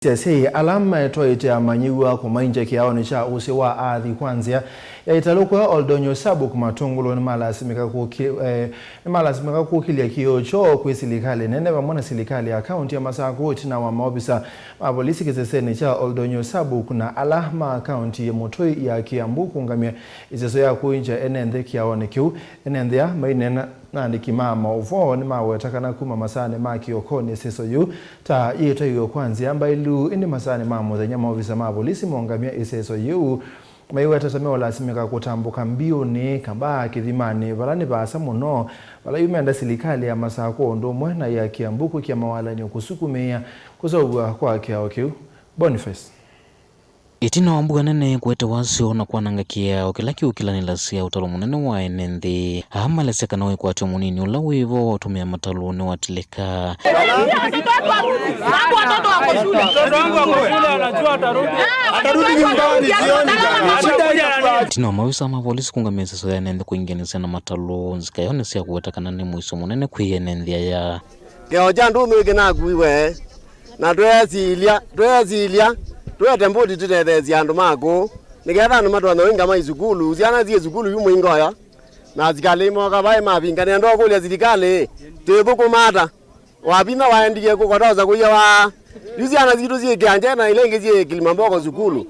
Sisi alama toite manyiwa kumainja kiaonesha use wa ardhi kwanza ya italokwa Oldonyo Sabu kumatungulo ni malasimika kukilia kiocho kwa serikali nene bamona serikali ya kaunti ya Masako tina wa maofisa mapolisi kiseseni cha Oldonyo Sabu kuna alama kaunti ya Mutoi ya Kiambu kungamia iseso ya kuinja enende kiaone kiu enende ya mainena na nikimama ufo ni mawetakana kuma masane maki okone seso yu ta yeto yu kwanza ambaye lu indi masane mamo za nyama ofisa mapolisi mongamia iseso yu maiweta tamewa lasimika kutambuka mbio ni kamba kithimani balani basa muno bala yumenda serikali ya Masako ndo mwana ya Kiambuku kia mawala ni kusukumia kuzougwa kwa kiao kiu Boniface Itina wambuga nene kuwete wasio na kuananga kia okilaki ukilanila utalo munene wa enende hama leseka nawe kwa ati munini ulawe hivo tumia matalo ni watileka Itina wamawisa ama polisi kunga meseso ya enende kuingenise na matalo nzikayone siya kuweta kanani muiso munene kuhi enende ya Keo jandu mwege na kuiwe na tuwe tuwe mbodi tutethezi andu mako nigetha andu matwana winga maizukulu ciana cie zukulu yu mwingoya na zikale moka bae mabingane ndo kulia zikale tebuku mata wabina waendiye kukotoza kuya wa yuziana zitu cie kianje na ilenge cie Kilimamboko zukulu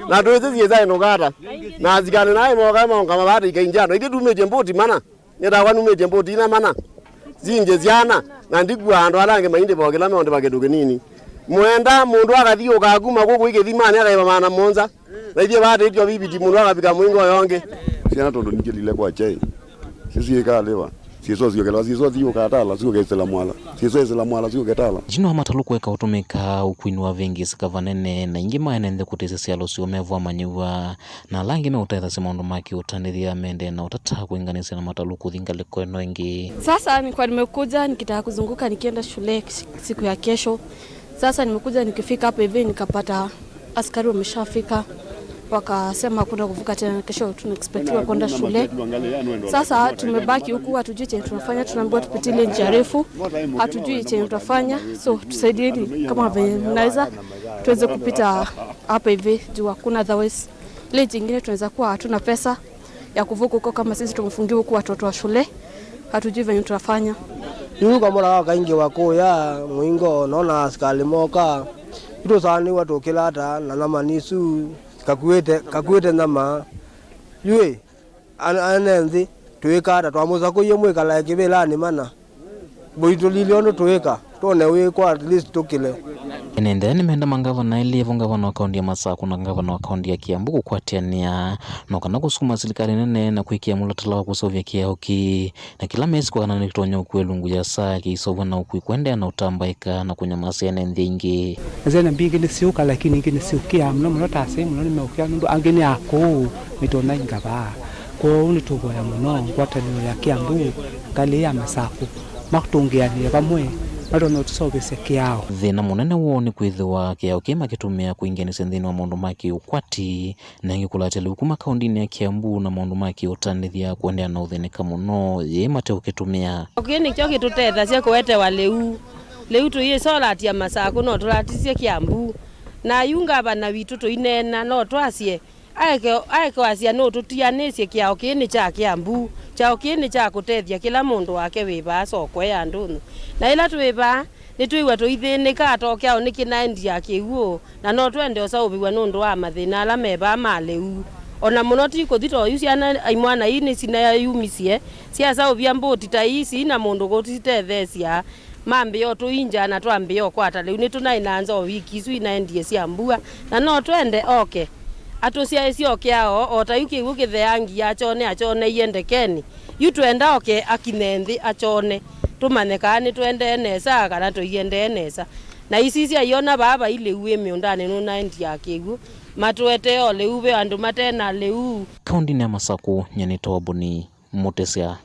na tuweze cie zai nokata na zikale nae moka monga mabati kainjano iki tumeje mbodi mana nida wanu meje mbodi ina mana zinje ziana na ndigwa andu alange mainde bogela meonde bageduke nini Mwenda mundu akathio kaguma gugu igithimani akaiba mana monza na ithie bade itio bibiti mundu akabika mwingo yonge ciana tondu nikilile kwa chai sisi ikalewa siso ziokela siso thio katala sio kesela mwala siso esela mwala sio ketala jino amatalu kweka utumika ukwinwa vengi sikavanene na ingi maenende kutese sialo sio mevwa manyiwa na langi me utaitha simaundu maki utanithia mende na utata kuinganisa na matalu kuthingale kweno ingi. Sasa nilikuwa nimekuja nikitaka kuzunguka nikienda shule siku ya kesho. Sasa nimekuja nikifika hapa hivi nikapata askari wameshafika wakasema kuna kuvuka tena kesho tunaexpectiwa kwenda shule. Sasa tumebaki huku hatujui chenye tunafanya, tunaambiwa tupitile njia refu, hatujui chenye tutafanya, so tusaidieni kama vile mnaweza tuweze kupita hapa hivi juu hakuna otherwise ile jingine tunaweza kuwa hatuna pesa ya kuvuka huko kama sisi tumefungiwa huku watoto wa shule, hatujui venye tutafanya. Yuka mora kaingi wako ya mwingo nona askali moka ito sani watu kilata na nama nisu kakuete nama yue anenzi tuweka twamuza ko yemwe kala kibela ni mana boito liliono tuweka tone we kwa at least tukile enende ni menda mangava na ile vunga na akaunti ya Masako na ngava na akaunti ya Kiambu kwatiania no kana kusukuma serikali nene na kuikia mulatala kusovya kiaoki na kila mesi kwa kana nitonya ukwelungu ya saa kisovwa na ukwikwenda na utambaika na kunyamasia na ndingi zena mbingi ni siuka lakini ngine siukia mno mlota sema mno nimeukia ndo angeni ako mitona ingaba ko unitogo ya mno kwatanio ya Kiambu kale ya Masako makutungia ni kamwe Marono tusobese kiao. Thina munene wo ni kwithiwa kiao kima kitumia kuingenisa nthini wa maundu maki ukwati na ngikulatele ukuma kaundini ya Kiambu na maundu maki utanithia kuendea na uthinika muno ye mate ukitumia. Okini kyo gitutetha cia kuwete wa leu tuiye solati ya Masako no turaticie Kiambu na yunga bana witu tuinena no twacie aike wacia no tutianicie kiao kini cha Kiambu chao kini cha kutethia kila mundu wake wiba sokwe ya ndunu na ila twiba nitwiwa tuithinika atokea nikinaendia kiuo na no twende osaubiwa nundu wa mathina ala meba maleu ona muno ti kuthito yuciana aimwana ini sina yumicie cia saubia mboti ta ici na mundu gutitethecia mambe yo tuinja na twambio kwata leu nitunainanza wiki icu inaendie cia mbua na no twende oke atucia icio kiao otayuki gukitheangi achone yendekeni yutwenda oke akinenthi achone tumanyeka ni twende nesa kana tuyende nesa na isi cia yona baba ile uwe miundane no 90 yakigu matwete ole ube andu matena leu kaunti ya Masako nyenito boni mutesya